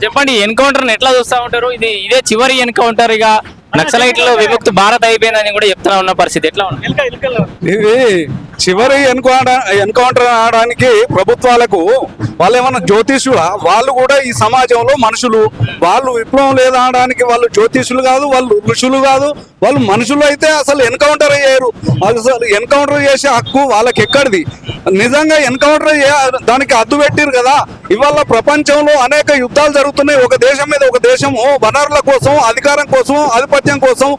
చెప్పండి, ఎన్కౌంటర్ ఎట్లా చూస్తా ఉంటారు? ఇదే చివరి ఎన్కౌంటర్ ఇక నక్సలైట్లో విముక్త భారత్ అయిపోయిందని కూడా చెప్తున్నా ఉన్న పరిస్థితి ఎట్లా ఉంది? ఇది చివరి ఎన్కౌంటర్ ఆడడానికి ప్రభుత్వాలకు వాళ్ళు ఏమన్నా జ్యోతిష్యులా? వాళ్ళు కూడా ఈ సమాజంలో మనుషులు. వాళ్ళు విప్లవం లేదా అనడానికి వాళ్ళు జ్యోతిష్యులు కాదు, వాళ్ళు ఋషులు కాదు, వాళ్ళు మనుషులు. అయితే అసలు ఎన్కౌంటర్ అయ్యారు. అసలు ఎన్కౌంటర్ చేసే హక్కు వాళ్ళకి ఎక్కడిది? నిజంగా ఎన్కౌంటర్ దానికి అడ్డు పెట్టిరు కదా. ఇవాళ ప్రపంచంలో అనేక యుద్ధాలు జరుగుతున్నాయి. ఒక దేశం మీద ఒక దేశము వనరుల కోసం, అధికారం కోసం, ఆధిపత్యం కోసం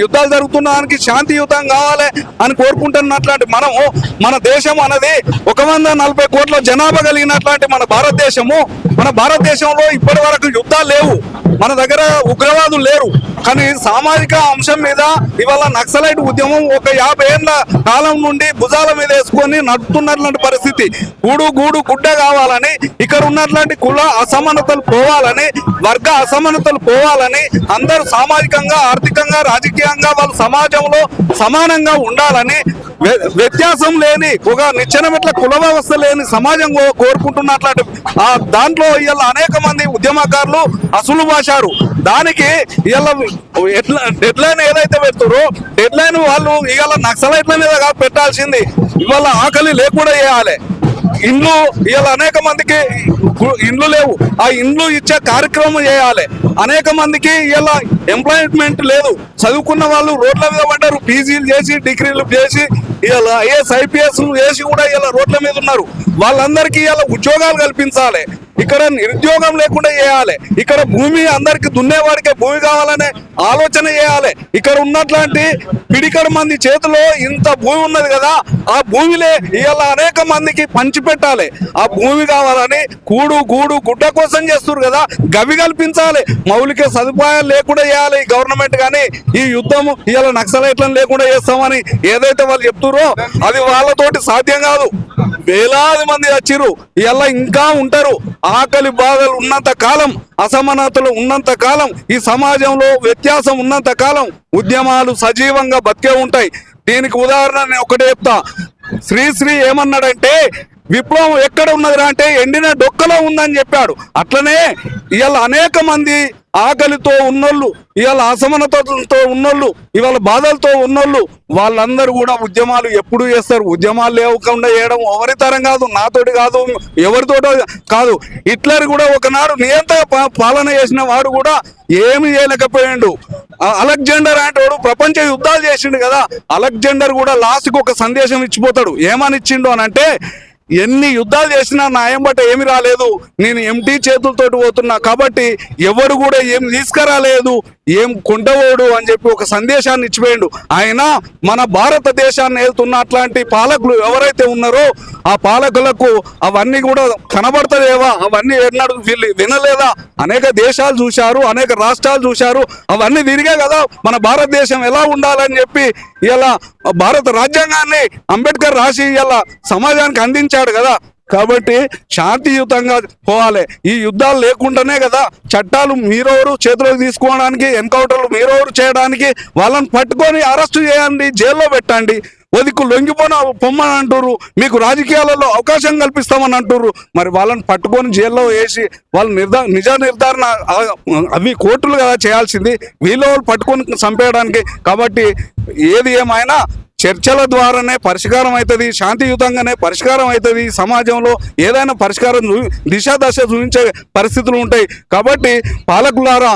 యుద్ధాలు జరుగుతున్న దానికి శాంతియుతం కావాలి అని కోరుకుంటున్నట్లాంటి మనము, మన దేశం అనేది 140 కోట్ల జనాభా కలిగినట్లాంటి మన భారతదేశంలో ఇప్పటి వరకు యుద్ధాలు లేవు. మన దగ్గర ఉగ్రవాదులు లేరు. కానీ సామాజిక అంశం మీద ఇవాళ నక్సలైట్ ఉద్యమం ఒక 50 ఏళ్ల కాలం నుండి భుజాల మీద వేసుకొని నడుపుతున్నటువంటి పరిస్థితి. గూడు గుడ్డ కావాలని, ఇక్కడ ఉన్నటువంటి కుల అసమానతలు పోవాలని, వర్గ అసమానతలు పోవాలని, అందరూ సామాజికంగా, ఆర్థికంగా, రాజకీయంగా వాళ్ళు సమాజంలో సమానంగా ఉండాలని, వ్యత్యాసం లేని ఒక నిచ్చెనమెట్ల కుల వ్యవస్థ లేని సమాజం కోరుకుంటున్నట్లాంటి దాంట్లో ఇవాళ అనేక మంది ఉద్యమకారులు అసలు భాషారు. దానికి ఇవాళ డెడ్ లైన్ ఏదైతే పెడుతారో డెడ్ లైన్ వాళ్ళు ఇవాళ నక్సలైట్ల మీద పెట్టాల్సింది. ఇవాళ ఆకలి లేకుండా చేయాలి. ఇండ్లు ఇవాళ అనేక మందికి ఇండ్లు లేవు, ఆ ఇండ్లు ఇచ్చే కార్యక్రమం చేయాలి. అనేక మందికి ఇలా ఎంప్లాయ్మెంట్ లేదు. చదువుకున్న వాళ్ళు రోడ్ల మీద పడ్డారు. పీజీలు చేసి, డిగ్రీలు చేసి, ఇలా ఐఏఎస్ ఐపీఎస్ చేసి కూడా ఇలా రోడ్ల మీద ఉన్నారు. వాళ్ళందరికీ ఇలా ఉద్యోగాలు కల్పించాలి. ఇక్కడ నిరుద్యోగం లేకుండా చేయాలి. ఇక్కడ భూమి అందరికి దున్నేవాడికే భూమి కావాలనే ఆలోచన చేయాలి. ఇక్కడ ఉన్నట్లాంటి పిడికడ మంది చేతిలో ఇంత భూమి ఉన్నది కదా, ఆ భూమిలే ఇవాళ అనేక మందికి పంచిపెట్టాలి. ఆ భూమి కావాలని గూడు గుడ్డ కోసం చేస్తారు కదా, గవి కల్పించాలి. మౌలిక సదుపాయాలు లేకుండా చేయాలి ఈ గవర్నమెంట్. కానీ ఈ యుద్ధము ఇవాళ నక్సలైట్లను లేకుండా చేస్తామని ఏదైతే వాళ్ళు చెప్తారో అది వాళ్ళతోటి సాధ్యం కాదు. వేలాది మంది వచ్చిర్రు, ఇలా ఇంకా ఉంటారు. ఆకలి బాధలు ఉన్నంత కాలం, అసమానతలు ఉన్నంత కాలం, ఈ సమాజంలో వ్యత్యాసం ఉన్నంత కాలం ఉద్యమాలు సజీవంగా బతికే ఉంటాయి. దీనికి ఉదాహరణ నేను ఒకటే చెప్తా. శ్రీశ్రీ ఏమన్నాడంటే, విప్లవం ఎక్కడ ఉన్నదిరా అంటే ఎండిన డొక్కలో ఉందని చెప్పాడు. అట్లనే ఇవాళ అనేక మంది ఆకలితో ఉన్నోళ్ళు, ఇవాళ అసమానతలతో ఉన్నోళ్ళు, ఇవాళ బాధలతో ఉన్నోళ్ళు, వాళ్ళందరూ కూడా ఉద్యమాలు ఎప్పుడు చేస్తారు. ఉద్యమాలు లేకుండా చేయడం ఎవరి తరం కాదు, నాతోటి కాదు, ఎవరితోటో కాదు. హిట్లర్ కూడా ఒకనాడు నియంత్రణ పాలన చేసిన వాడు కూడా ఏమి చేయలేకపోయాడు. అలెగ్జాండర్ అంటే వాడు ప్రపంచ యుద్ధాలు చేసిండు కదా. అలెగ్జాండర్ కూడా లాస్ట్కి ఒక సందేశం ఇచ్చిపోతాడు. ఏమని ఇచ్చిండు అని అంటే, ఎన్ని యుద్ధాలు చేసినా నా ఎంబట ఏమి రాలేదు, నేను ఎంటీ చేతులతోటి పోతున్నా, కాబట్టి ఎవరు కూడా ఏం తీసుకురాలేదు, ఏం కొంటవోడు అని చెప్పి ఒక సందేశాన్ని ఇచ్చిపోయాడు. ఆయన మన భారతదేశాన్ని వెళ్తున్న అట్లాంటి పాలకులు ఎవరైతే ఉన్నారో ఆ పాలకులకు అవన్నీ కూడా కనబడతలేవా, అవన్నీ ఎన్నడూ వీళ్ళు వినలేదా? అనేక దేశాలు చూశారు, అనేక రాష్ట్రాలు చూశారు, అవన్నీ తిరిగే కదా మన భారతదేశం ఎలా ఉండాలని చెప్పి ఇలా భారత రాజ్యాంగాన్ని అంబేద్కర్ రాసి ఇలా సమాజానికి అందించాడు కదా. కాబట్టి శాంతియుతంగా పోవాలి. ఈ యుద్ధాలు లేకుండానే కదా చట్టాలు మీరెవరు చేతిలోకి తీసుకోవడానికి, ఎన్కౌంటర్లు మీరెవరు చేయడానికి. వాళ్ళని పట్టుకొని అరెస్టు చేయండి, జైల్లో పెట్టండి. వదికు లొంగిపోయిన పొమ్మని అంటుర్రు, మీకు రాజకీయాలలో అవకాశం కల్పిస్తామని అంటుర్రు. మరి వాళ్ళని పట్టుకొని జైల్లో వేసి వాళ్ళు నిజ నిర్ధారణ అవి కోర్టులు కదా చేయాల్సింది, వీళ్ళు పట్టుకొని చంపేయడానికి. కాబట్టి ఏది ఏమైనా చర్చల ద్వారానే పరిష్కారం అవుతుంది, శాంతియుతంగానే పరిష్కారం అవుతుంది. సమాజంలో ఏదైనా పరిష్కారం దశ చూపించే పరిస్థితులు ఉంటాయి. కాబట్టి పాలకులారా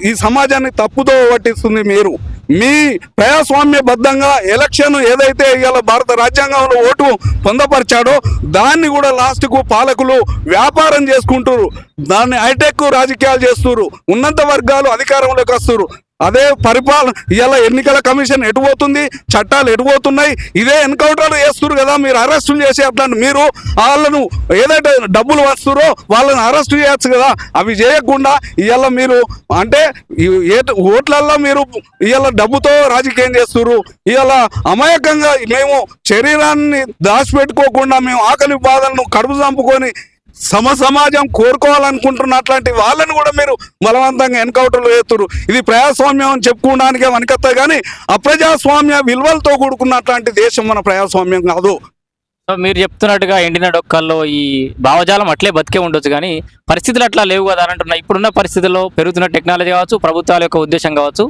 ఈ సమాజాన్ని తప్పుదో పట్టిస్తుంది. మీరు మీ ప్రజాస్వామ్యబద్ధంగా ఎలక్షన్ ఏదైతే ఇవాళ భారత రాజ్యాంగంలో ఓటు పొందపరిచాడో దాన్ని కూడా లాస్ట్కు పాలకులు వ్యాపారం చేసుకుంటారు. దాన్ని హైటెక్ రాజకీయాలు చేస్తున్నారు. ఉన్నత వర్గాలు అధికారంలోకి వస్తున్నారు. అదే పరిపాలన ఇలా ఎన్నికల కమిషన్ ఎటుపోతుంది, చట్టాలు ఎటుపోతున్నాయి. ఇదే ఎన్కౌంటర్లు చేస్తున్నారు కదా, మీరు అరెస్టులు చేసి అట్లాంటి మీరు వాళ్ళను ఏదైతే డబ్బులు వస్తురో వాళ్ళని అరెస్టు చేయొచ్చు కదా. అవి చేయకుండా ఇవాళ మీరు అంటే ఓట్లల్లో మీరు ఇవాళ డబ్బుతో రాజకీయం చేస్తున్నారు. ఇవాళ అమాయకంగా మేము శరీరాన్ని దాచిపెట్టుకోకుండా మేము ఆకలి బాధలను కడుపు చంపుకొని సమాజం కోరుకోవాలనుకుంటున్న అట్లాంటి వాళ్ళని కూడా మీరు బలవంతంగా ఎన్కౌంటర్లు చేస్తున్నారు. ఇది ప్రజాస్వామ్యం అని చెప్పుకోవడానికే వనికత్తాయి, కానీ అప్రజాస్వామ్య విలువలతో కూడుకున్నట్లాంటి దేశం మన ప్రజాస్వామ్యం కాదు. సో మీరు చెప్తున్నట్టుగా ఎండిన డొక్కల్లో ఈ భావజాలం అట్లే బతికే ఉండొచ్చు కానీ పరిస్థితులు అట్లా లేవు కదా అని అంటున్నా. ఇప్పుడున్న పరిస్థితుల్లో పెరుగుతున్న టెక్నాలజీ కావచ్చు, ప్రభుత్వాల యొక్క ఉద్దేశం కావచ్చు,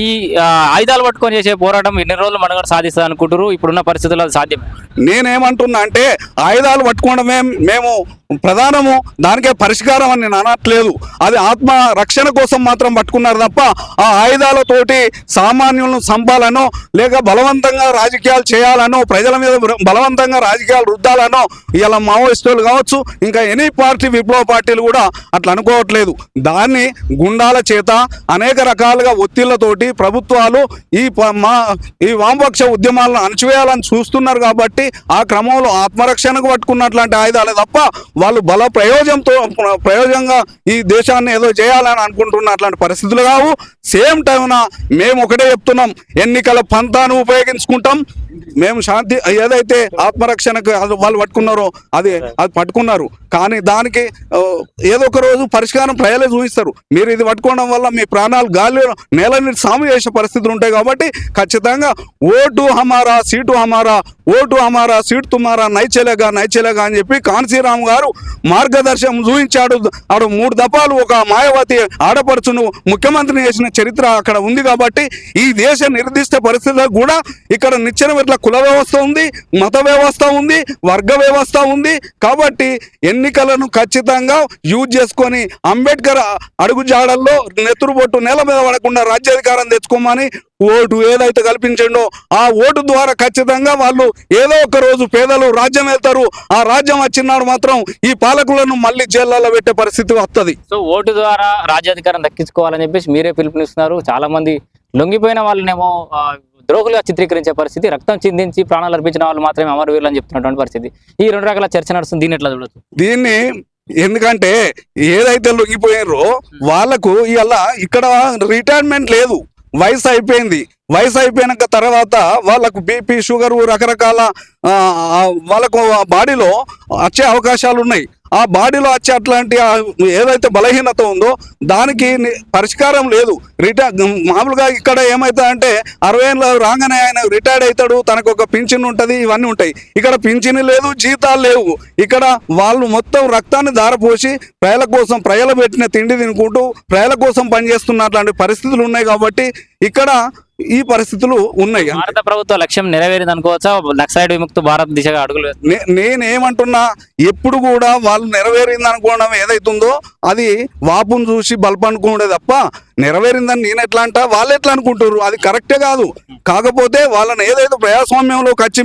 ఈ ఆయుధాలు పట్టుకొని చేసే పోరాటం ఎన్ని రోజులు మనుగడ సాధిస్తుంది అనుకుంటారు? ఇప్పుడున్న పరిస్థితుల్లో అది సాధ్యమే? నేనేమంటున్నా అంటే ఆయుధాలు పట్టుకోవడమే మేము ప్రధానము, దానికే పరిష్కారం అని నేను అనట్లేదు. అది ఆత్మ రక్షణ కోసం మాత్రం పట్టుకున్నారు తప్ప ఆ ఆయుధాలతోటి సామాన్యులను చంపాలనో లేక బలవంతంగా రాజకీయాలు చేయాలనో ప్రజల మీద బలవంతంగా రాజకీయాలు రుద్దాలనో ఇలా మావోయిస్టులు కావచ్చు, ఇంకా ఎనీ పార్టీ విప్లవ పార్టీలు కూడా అట్లా అనుకోవట్లేదు. దాన్ని గుండాల చేత అనేక రకాలుగా ఒత్తిళ్లతోటి ప్రభుత్వాలు ఈ వామపక్ష ఉద్యమాలను అణచివేయాలని చూస్తున్నారు. కాబట్టి ఆ క్రమంలో ఆత్మరక్షణకు పట్టుకున్నట్లాంటి ఆయుధాలే తప్ప వాళ్ళు బల ప్రయోజనంగా ఈ దేశాన్ని ఏదో చేయాలని అనుకుంటున్న అట్లాంటి పరిస్థితులు కావు. సేమ్ టైంన మేము ఒకటే చెప్తున్నాం, ఎన్నికల పంతాను ఉపయోగించుకుంటాం. మేము శాంతి ఏదైతే ఆత్మరక్షణకు వాళ్ళు పట్టుకున్నారో అది పట్టుకున్నారు, కానీ దానికి ఏదో ఒక రోజు పరిష్కారం ప్రజలే చూపిస్తారు. మీరు ఇది పట్టుకోవడం వల్ల మీ ప్రాణాలు గాలి నేలని సాము చేసే పరిస్థితులు ఉంటాయి. కాబట్టి ఖచ్చితంగా ఓటు హమారా సీటు హమారా, ఓటు హమారా సీటు తుమారా, నైచెలేగా అని చెప్పి కాన్సీరామ్ గారు మార్గదర్శనం చూపించాడు. ఆడు 3 దఫాలు ఒక మాయావతి ఆడపడుచును ముఖ్యమంత్రిని చేసిన చరిత్ర అక్కడ ఉంది. కాబట్టి ఈ దేశ నిర్దిష్ట పరిస్థితులకు కూడా ఇక్కడ నిచ్చెన ఇట్లా కుల వ్యవస్థ ఉంది, మత వ్యవస్థ ఉంది, వర్గ వ్యవస్థ ఉంది. కాబట్టి ఎన్నికలను ఖచ్చితంగా యూజ్ చేసుకొని అంబేద్కర్ అడుగు జాడల్లో నెత్తురుబొట్టు నేల మీద పడకుండా రాజ్యాధికారం తెచ్చుకోమని ఓటు ఏదైతే కల్పించిండో ఆ ఓటు ద్వారా ఖచ్చితంగా వాళ్ళు ఏదో ఒక రోజు పేదలు రాజ్యం వెళ్తారు. ఆ రాజ్యం వచ్చినాడు మాత్రం ఈ పాలకులను మళ్ళీ జైళ్ళలో పెట్టే పరిస్థితి వస్తుంది. సో ఓటు ద్వారా రాజ్యాధికారం దక్కించుకోవాలని చెప్పేసి మీరే పిలుపునిస్తున్నారు. చాలా మంది లొంగిపోయిన వాళ్ళనేమో ద్రోహులుగా చిత్రీకరించే పరిస్థితి, రక్తం చిందించి ప్రాణాలు అర్పించిన వాళ్ళు మాత్రమే అమరవీరులు అని చెప్తున్నటువంటి పరిస్థితి. ఈ 2 రకాల చర్చ నడుస్తుంది. దీన్ని ఎట్లా చూడొచ్చు? దీన్ని ఎందుకంటే ఏదైతే లొంగిపోయారో వాళ్ళకు ఇలా ఇక్కడ రిటైర్మెంట్ లేదు, వయసు అయిపోయింది. వయసు అయిపోయినాక తర్వాత వాళ్ళకు బీపీ షుగర్ రకరకాల వాళ్ళకు బాడీలో వచ్చే అవకాశాలు ఉన్నాయి. ఆ బాడీలో వచ్చే అట్లాంటి ఏదైతే బలహీనత ఉందో దానికి పరిష్కారం లేదు. మామూలుగా ఇక్కడ ఏమవుతుందంటే 60 ఏళ్ళు రాగానే ఆయన రిటైర్డ్ అవుతాడు, తనకు ఒక పింఛన్ ఉంటుంది, ఇవన్నీ ఉంటాయి. ఇక్కడ పింఛన్ లేదు, జీతాలు లేవు. ఇక్కడ వాళ్ళు మొత్తం రక్తాన్ని ధారపోసి ప్రజల కోసం, ప్రజలు పెట్టిన తిండి తినుకుంటూ ప్రజల కోసం పనిచేస్తున్న అట్లాంటి పరిస్థితులు ఉన్నాయి. కాబట్టి ఇక్కడ ఈ పరిస్థితులు ఉన్నాయి. భారత ప్రభుత్వ లక్ష్యం నెరవేరింది అనుకోవచ్చా? నక్సలైట్ విముక్త భారత్ దిశగా అడుగులు నేనేమంటున్నా, ఎప్పుడు కూడా వాళ్ళు నెరవేరింది అనుకోవడం ఏదైతుందో అది వాపును చూసి బల్బ్ అనుకుంటే తప్ప నెరవేరిందని నేను ఎట్లా అంటా, వాళ్ళు ఎట్లా అనుకుంటారు, అది కరెక్టే కాదు. కాకపోతే వాళ్ళని ఏదైతే ప్రజాస్వామ్యంలోకి వచ్చి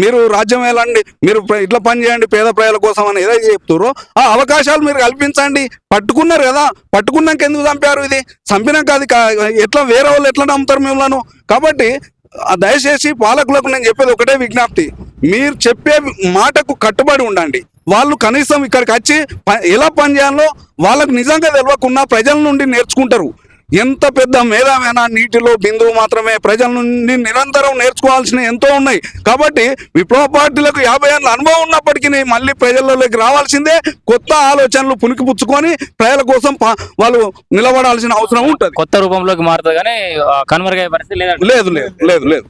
మీరు రాజ్యం వెళ్ళండి, మీరు ఇట్లా పని చేయండి పేద ప్రజల కోసం అని ఏదైతే చెప్తారో ఆ అవకాశాలు మీరు కల్పించండి. పట్టుకున్నారు కదా, పట్టుకున్నాక ఎందుకు చంపారు? ఇది చంపినాక అది ఎట్లా వేరే వాళ్ళు ఎట్లా నమ్ముతారు మిమ్మల్ని? కాబట్టి దయచేసి పాలకులకు నేను చెప్పేది ఒకటే విజ్ఞప్తి, మీరు చెప్పే మాటకు కట్టుబడి ఉండండి. వాళ్ళు కనీసం ఇక్కడికి వచ్చి ఎలా పనిచేయాలో వాళ్ళకు నిజంగా తెలియకుండా ప్రజల నుండి నేర్చుకుంటారు. ఎంత పెద్ద మేధావైనా నీటిలో బిందువు మాత్రమే. ప్రజల నుండి నిరంతరం నేర్చుకోవాల్సిన ఎంతో ఉన్నాయి. కాబట్టి విప్లవ పార్టీలకు 50 ఏళ్ళ అనుభవం ఉన్నప్పటికీ మళ్ళీ ప్రజల్లోకి రావాల్సిందే. కొత్త ఆలోచనలు పుణికిపుచ్చుకొని ప్రజల కోసం వాళ్ళు నిలబడాల్సిన అవసరం ఉంటుంది. కొత్త రూపంలోకి మారుతుంది కానీ కనుమరుగయ్యే పరిస్థితి లేదు.